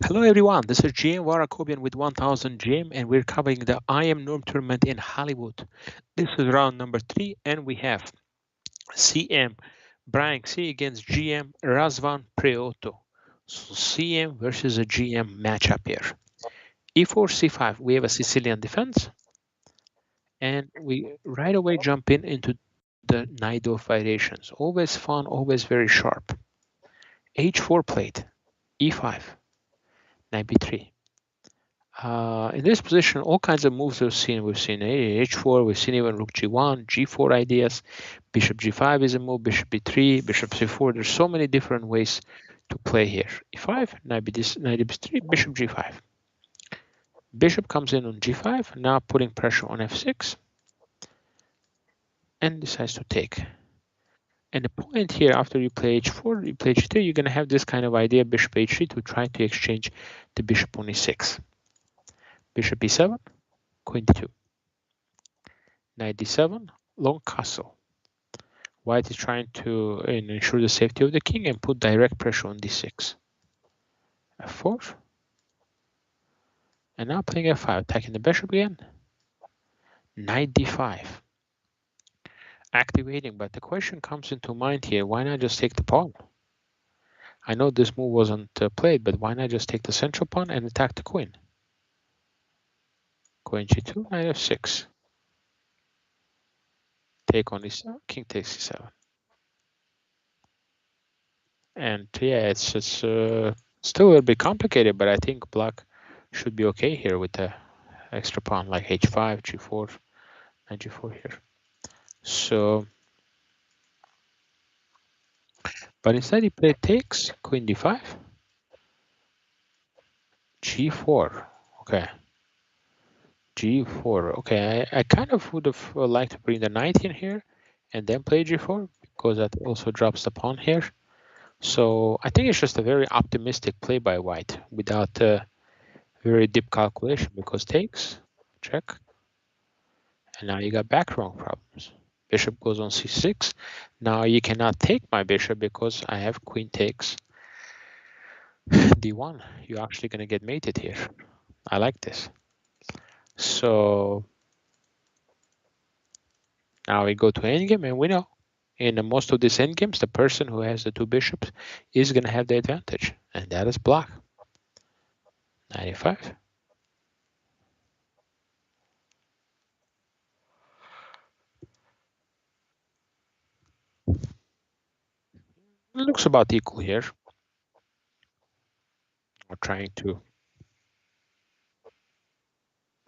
Hello everyone, this is GM Var Akobian with 1000 GM and we're covering the IM Norm tournament in Hollywood. This is round number 3 and we have CM Xie against GM Preotu. So CM versus a GM matchup here. E4, C5, we have a Sicilian defense and we right away jump into the Nido variations. Always fun, always very sharp. H4 played, E5, Knight B3. In this position, all kinds of moves we've seen. We've seen H4, we've seen even Rook G1, G4 ideas. Bishop G5 is a move, Bishop B3, Bishop C4. There's so many different ways to play here. E5, Knight B3, Bishop G5. Bishop comes in on G5, now putting pressure on F6, and decides to take. And the point here, after you play H4, you play G3, you're going to have this kind of idea, Bishop H3, to try to exchange the Bishop on E6. Bishop E7, Queen D2. Knight D7, long castle. White is trying to ensure the safety of the king and put direct pressure on D6. F4. And now playing F5, attacking the bishop again. Knight D5. Activating, but the question comes into mind here, why not just take the pawn? I know this move wasn't played, but why not just take the central pawn and attack the queen? Queen G2, Knight F6. Take on E7, king takes E7. And yeah, it's still a little bit complicated, but I think black should be okay here with the extra pawn like H5, G4, and G4 here. So, but instead he played takes, Queen D5, G4. Okay, G4. Okay, I kind of would have liked to bring the knight in here and then play G4 because that also drops the pawn here. So I think it's just a very optimistic play by white without very deep calculation because takes, check, and now you got back row problems. Bishop goes on C6. Now you cannot take my bishop because I have queen takes D1. You're actually going to get mated here. I like this. So now we go to endgame, and we know in most of these endgames, the person who has the two bishops is going to have the advantage, and that is black. 95. It looks about equal here. We're trying to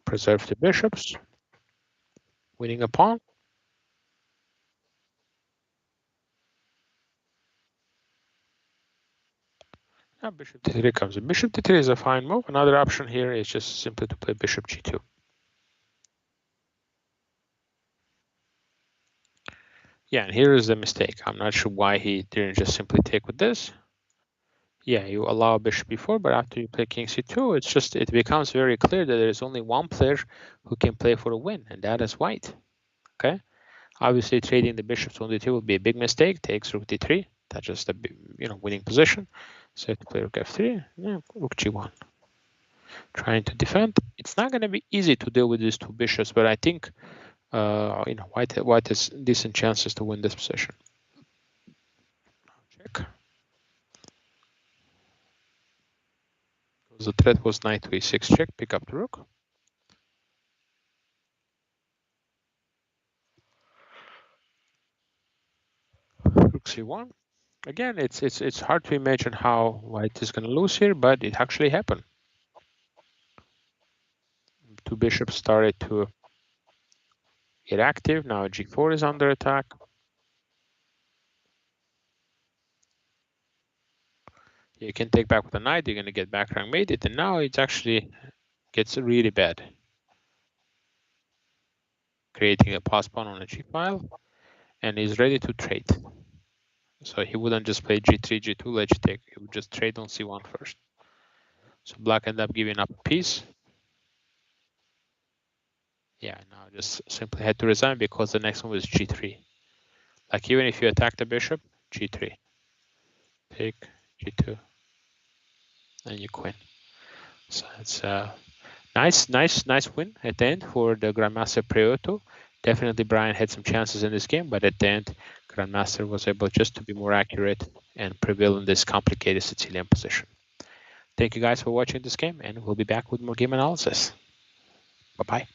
preserve the bishops, winning a pawn. Now bishop d3 comes in. Bishop d3 is a fine move. Another option here is just simply to play bishop g2. Yeah, and here is the mistake. I'm not sure why he didn't just simply take with this. Yeah, you allow bishop b4, but after you play king c2, it becomes very clear that there is only one player who can play for a win, and that is white. Okay, obviously trading the bishops on d2 would be a big mistake. Takes rook d3. That's just a winning position. So you have to play rook f3. Yeah, rook g1. Trying to defend. It's not going to be easy to deal with these two bishops, but I think white has decent chances to win this position. Check. The threat was knight to e6 check, pick up the rook. Rook c1. Again, it's hard to imagine how white is going to lose here, but it actually happened. Two bishops started to get active. Now g4 is under attack. You can take back with the knight. You're going to get back rank mated, and now it actually gets really bad, creating a pass pawn on a g file, and is ready to trade. So he wouldn't just play g3, g2, let you take. He would just trade on c1 first. So black ended up giving up a piece. Yeah, now just simply had to resign because the next one was g3. Like even if you attack the bishop, g3. Take g2. And you queen. So it's a nice win at the end for the Grandmaster Preotu. Definitely Brian had some chances in this game, but at the end, Grandmaster was able just to be more accurate and prevail in this complicated Sicilian position. Thank you guys for watching this game, and we'll be back with more game analysis. Bye-bye.